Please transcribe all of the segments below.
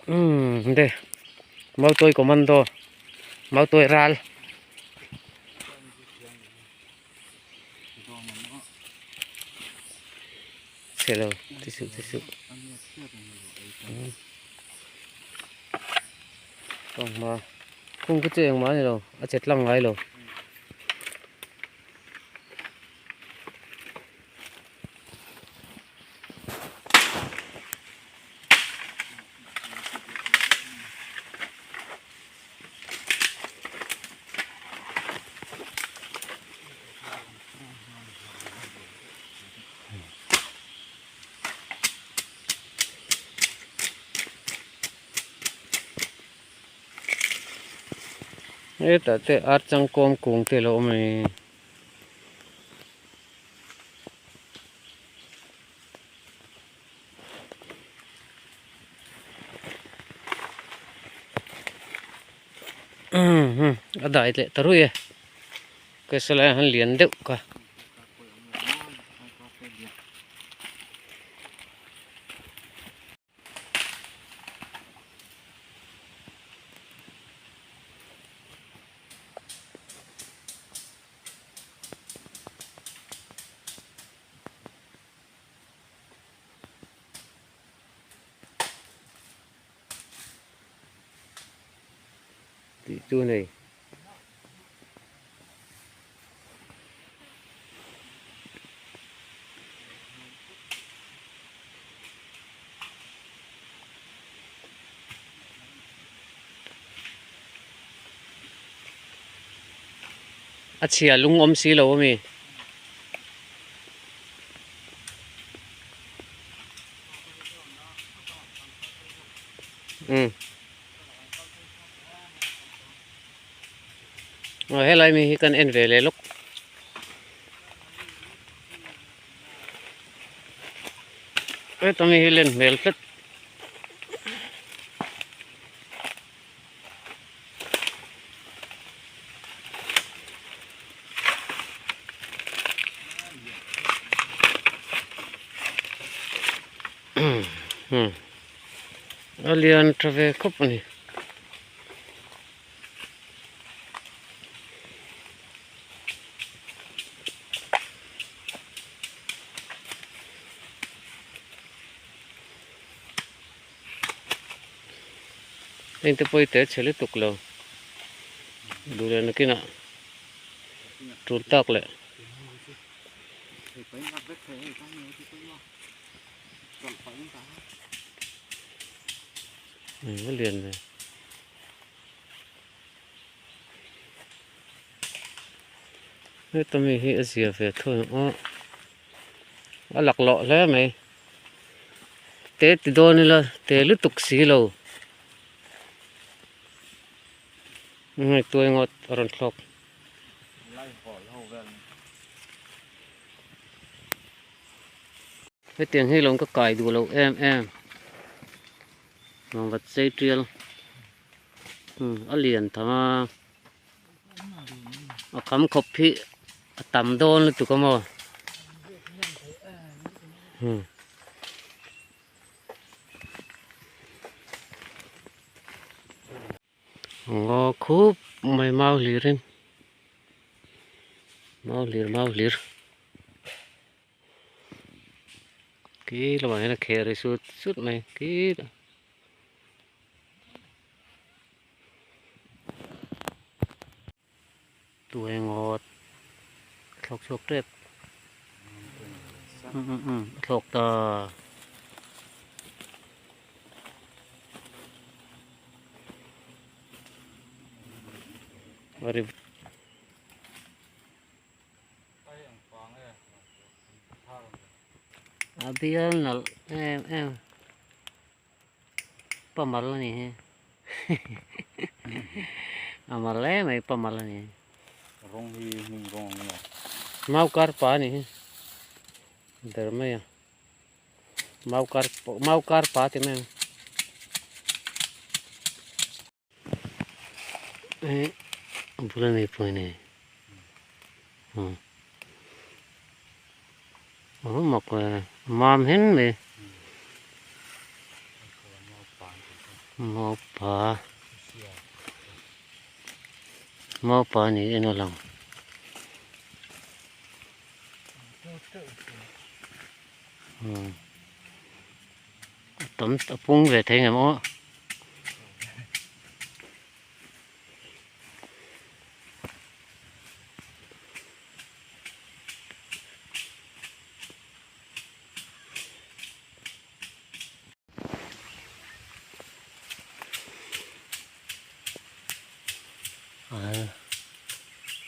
đây mau tôi của mình thôi mau tôi ra sẽ đâu tí sự còn mà không có chuyện mà này đâu à chết lăng ngay rồi ấy tại thế art chẳng com cùng thế lo mày ada itu terus ya kesalahan lian dek kah itu nih achia lung om si lo mi hay lại mi cần en về lấy lúc ấy tao mi lên mel phết alian trave khop ni anh ta poi te chele tuklo dure na kina tur tak le liền này cái tao mi hi gì về thôi lạc lọ lẽ mày té thì đôi này là té lướt tục xí lâu ngày tôi ngọt rần khóc cái tiền hay lông có cài đủ lâu em vật dây triền ở liền thằng ở cắm cọp phi tầm đôn là tụi con mò ngô khúc mày mau liền mau liền kí là mày nó khe rồi suốt mày kí tuổi ngọt sọc rết sọc tờ rồi dia là em pemal nih amalnya mai pemal nih rong hi ning rong ni mau karpa nih derma ya mau karpa thì men bulan này phơi này mọc mầm hết mày mau pa ni ino lang tấm phung về thấy ngày mó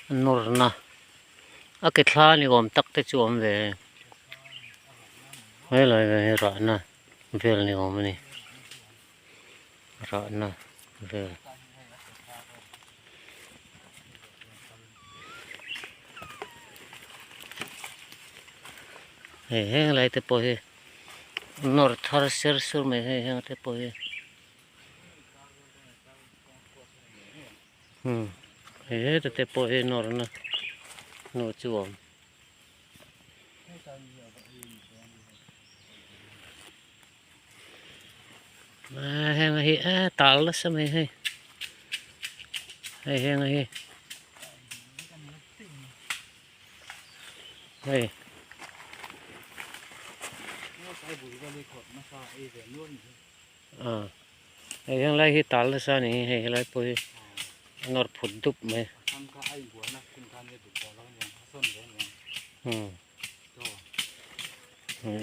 nor na cái thla ni gom tak te chuam về hay là về rõ na về ni gom ni rõ na về heng lại te po he nor thar ser sur me heng te po he te po he nor na no chuam heng hi tal la sam he heng hi hey heng lai hi tal la sa ni he lai po he nor phut dup me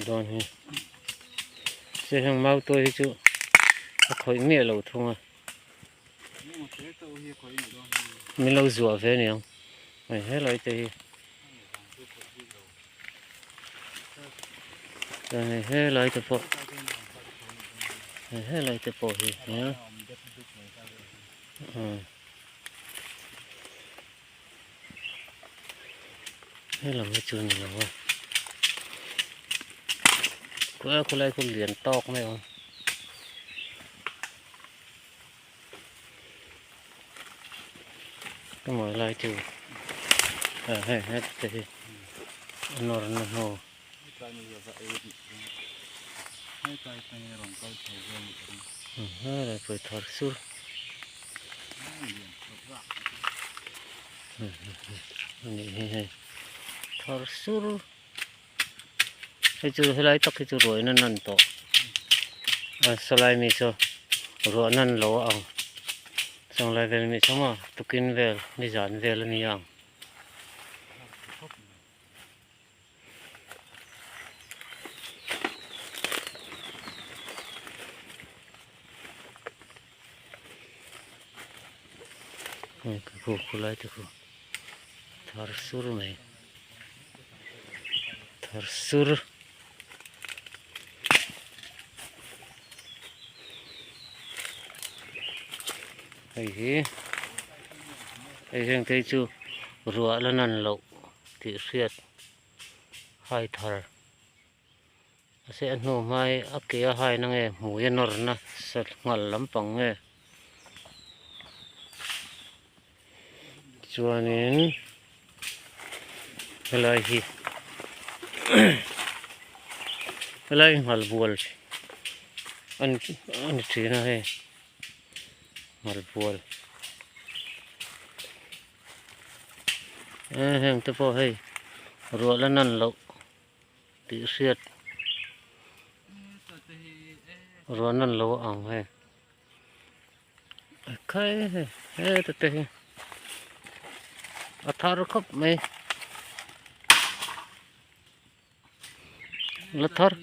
don hi se hang mau tôi chu khoi mẹ lâu thung à mình lâu rùa về nè mày hết lại thì rồi hết lại thì bộ hết lại thì bộ thì nhá hết làm cái chuyện này rồi cô lại không liền tóc này không cái mồi lại chứ hết thì nó nó lại phải thở xuống này thở xuống cái chú lại tóc cái chú rồi nó năn to sau lại mình cho rồi năn lỗ ông xong lại về mình xong mà tôi kinh về đi dọn về là mình ăn cái khu lại thì khu thở xuống này thở xuống ấy thấy chưa rùa là năn lậu thì xiết hai thở sẽ ăn hôm mai ác kia hai năng nghe mũi nор na sệt ngal lắm bằng nghe cho nên lại hi lại mal buol anh chỉ là hay mal buol hàng tập po hay rồi là năn lậu tự xiết rồi năn lậu ỏng hay cái hay tập thế thar khóc mày là thar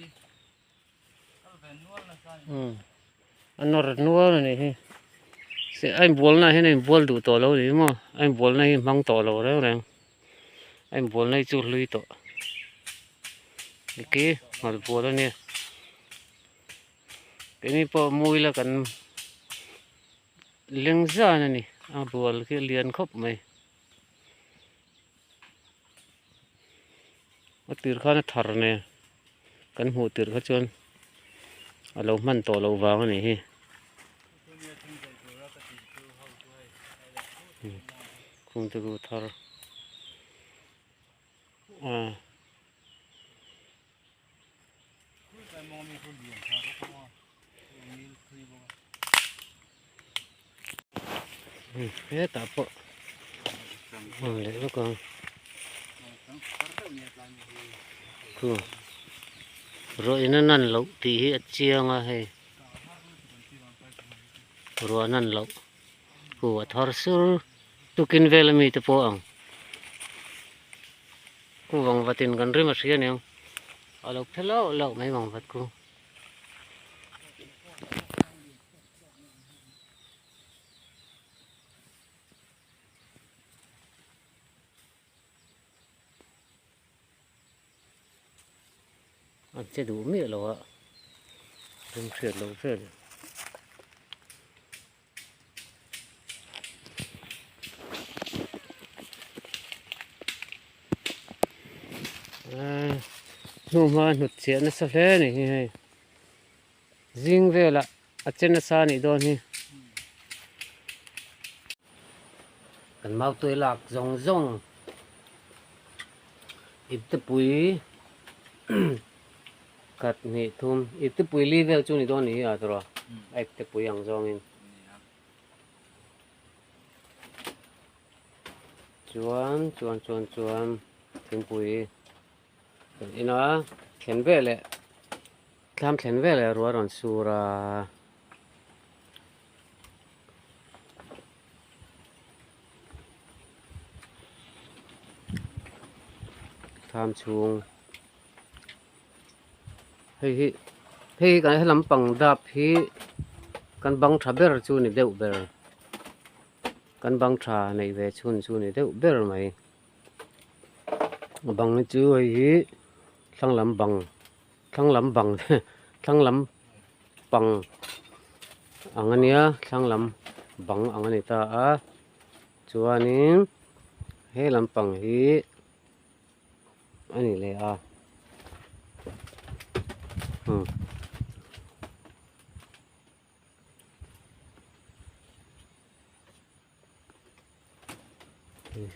anh nói nuôi này sẽ anh buồn này này buồn đủ to lâu đấy mà anh buồn này mang to lâu đấy này anh buồn này chút lưỡi to cái mà buồn đó nè cái này po mùi là cần liêng ra này buồn cái liền khóc mày từ khá là thar nè cần hồ từ khá chân lâu man to lâu vàng này không từ thar hết tạ bộ để nó còn cứ rồi nó năn lẩu tí chia nga hay rồi năn lẩu của thor sur tukin vela mi te po ang ku wang vatin kan ri ma sia ne alok thelo lok mai wang vat ku chế đủ miệng rồi ạ không chuyển đâu phết nôm hoa nụt chuyện nó sao thế này riêng về là ở trên nó xa này đôi đi cần mau tuổi lạc rong rong ít tập bụi cắt ni thum ít tập bụi li về chỗ này đôi này à rồi ít tập bụi yang rong in chuan thêm bụi ina khen về lệ tham khen về lệ rồi còn sura tham chuông hi cái làm bằng đạp hi căn băng trà bể chu này đều bể căn băng trà này về chu này đều bể mày bằng này chứ hi thăng làm bằng thăng làm bằng ang ania thăng làm bằng ang ani ta a chuanin he làm bằng hi ani le a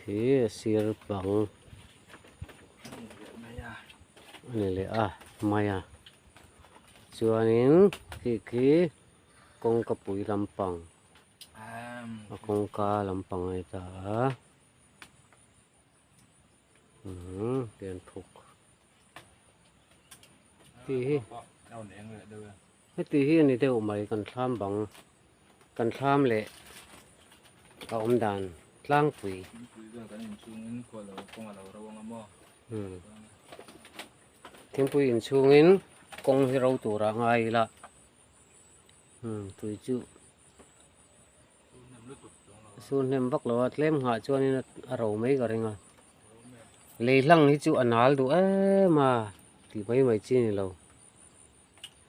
hi sir bằng này le a maya chuanin ki kong kapui lampang kong ka lampang ai ta tiền thục thì cái tí này đều mày cần tham bằng cần tham lệ ông đàn lang quỷ thiên quỷ in chung in công hi rau tổ ra ngay là tuổi chữ xuân nem bắc lo lem hạ cho nên rau mấy cái này lấy lăng hi chữ anh hal đủ mà thì mấy mày chi này lâu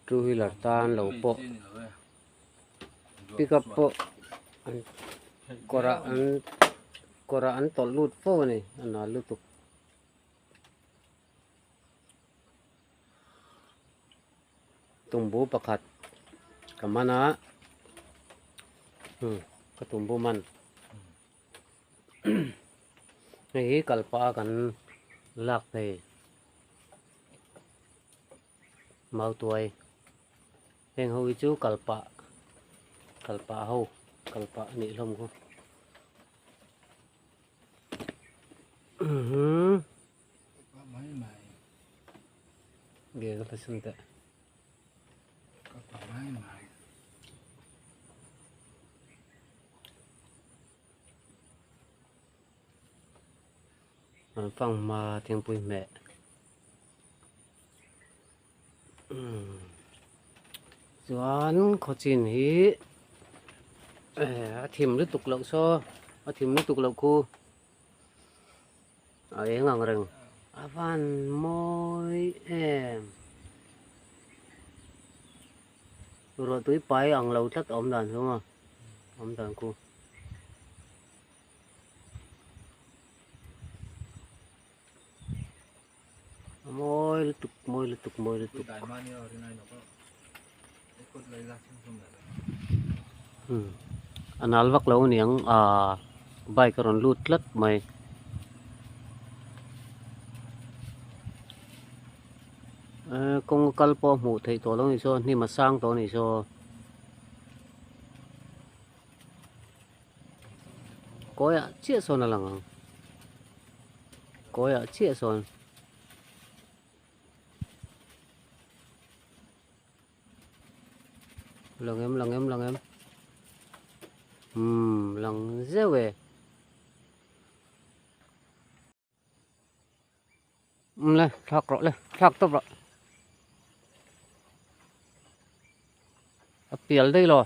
chú hi là tan lâu po pick up po kora an tol lut po này anh hal lutuk tumbu pakat kamana cái tumbu man này kalpa kan lak này mau tuổi heng hoi chú kalpa hou kalpa ni lom ko dia ka pasunta phăng mà tiếng bùi mẹ doan khó chín hí thìm nước tục lậu so thìm nước tục lậu cu ấy ngang rừng van môi em rồi túi bay ăn lâu chắc ổn đàn đúng không ổn đàn cu môi lục tục anh al vak lâu niang bay karon lut lất mày công kalpo mu thầy tổ long so ni mà sang tổ này so coi ạ chia son là lằng coi ạ chia son lần em lần dễ về lên thọc rồi lên thọc tốt rồi piel đây rồi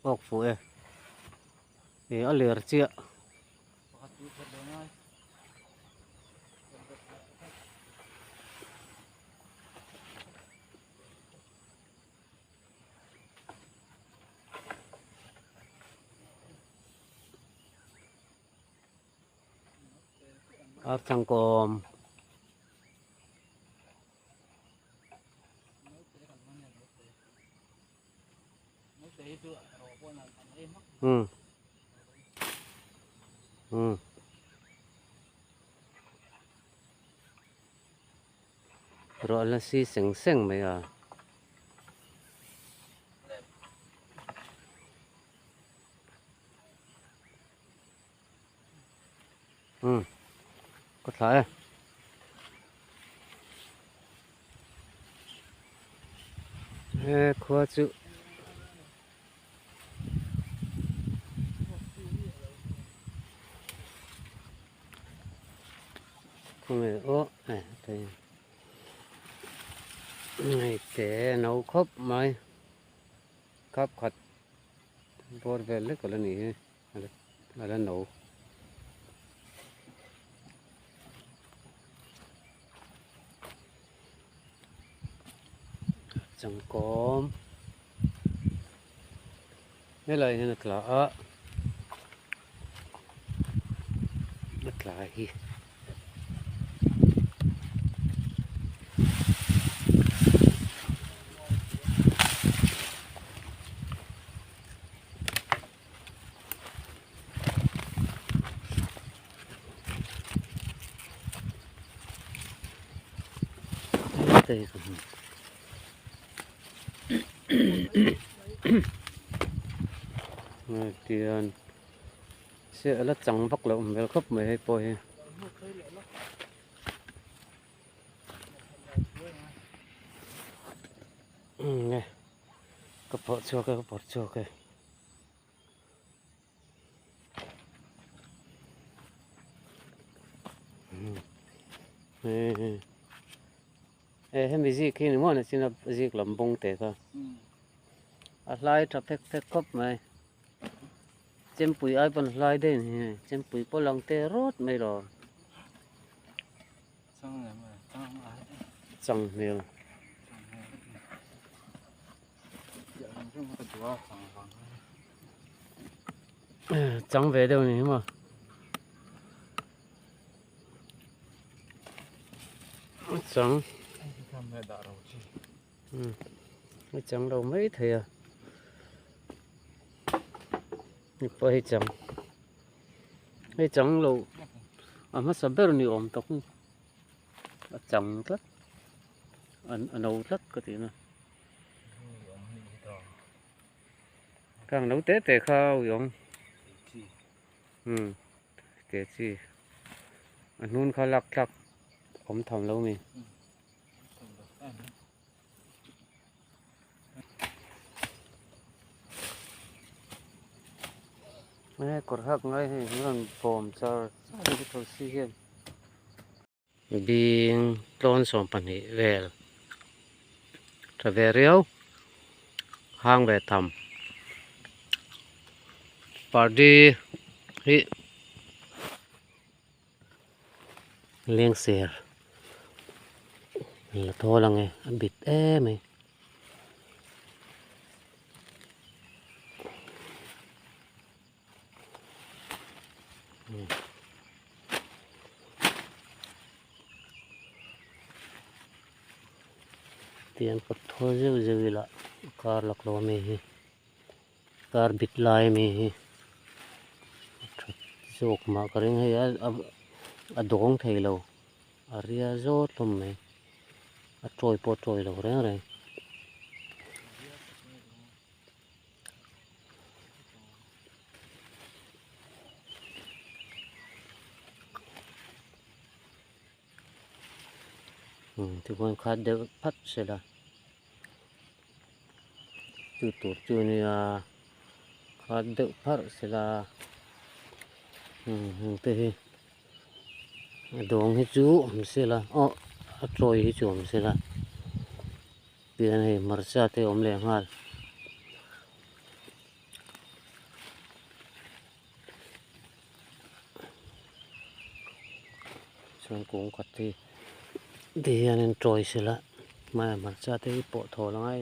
ọc phụ ở lìa chia ở trong cồm rồi là xí sừng sừng mày à có thể khó chịu không phải này thì này để nấu khóc mai khóc khát bột về lấy cái này là nấu chẳng có mấy lời như là mất lại đây tiền sẽ là chẳng vắt lộn về khắp mấy hay bồi nè cái bọt cho cái hay mấy gì khi nữa mà xin là gì làm bông tệ cơ lại cho phép khắp mày chém bụi ai vẫn lại đây này chém bụi bao lần tê rốt mày rồi chẳng nhiều chẳng về đâu này mà chẳng chẳng đâu mấy thầy à bây chẳng lâu mất sớm biết nhiều ổn tóc chẳng rất nấu rất có thể nào càng nấu tết thì khao giống tết gì nun khao lắc ống thòng lâu mình mấy cột hắc ngay thì nó phồng cho cái thầu xi hiên đi trôn sòng bản hệ về trở về riêu hang về thầm và đi hi liêng xìa là thôi là nghe ăn bịt mày tiền có thôi dữ là car lọc lo mày car bịt lại mày dục mà cái này ở đống thầy lâu ở ria rốt luôn mày ở trôi po trôi lâu đấy rồi ที่คนขาดเดือพัดเสียละจุดตัวจุดเนี่ยขาดเดือพัดเสียละที่ดวงให้จูมเสียละอ๋อตรอยให้จูมเสียละเปลี่ยนให้มารซาเตอมแรงฮาร์ส่วนกุ้งกัดที่เดียนตรอยเสียละมามารซาเตอปอทอลงไอ้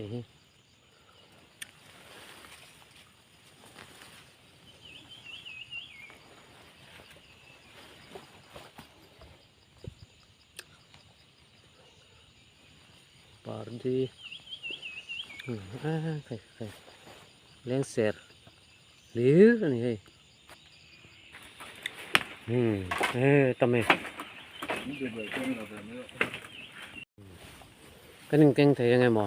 ปาร์ดีใครเลี้ยงเสือหรือนี่เฮ้ยทำไม นี่เดือดเกินเราแบบนี้ ก็นึ่งเก่งเทยังไงหมอ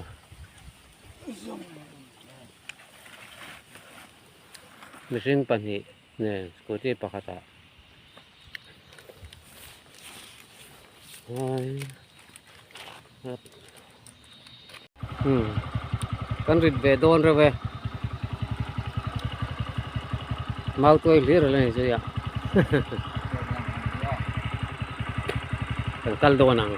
ไม่ซึ่งปัญหาเนี่ยกูที่ปากตาครับกันริดเบโดนเรเวมาตัวเลี้ยอะไรนี่สิอ่ะกันกัลโดนัง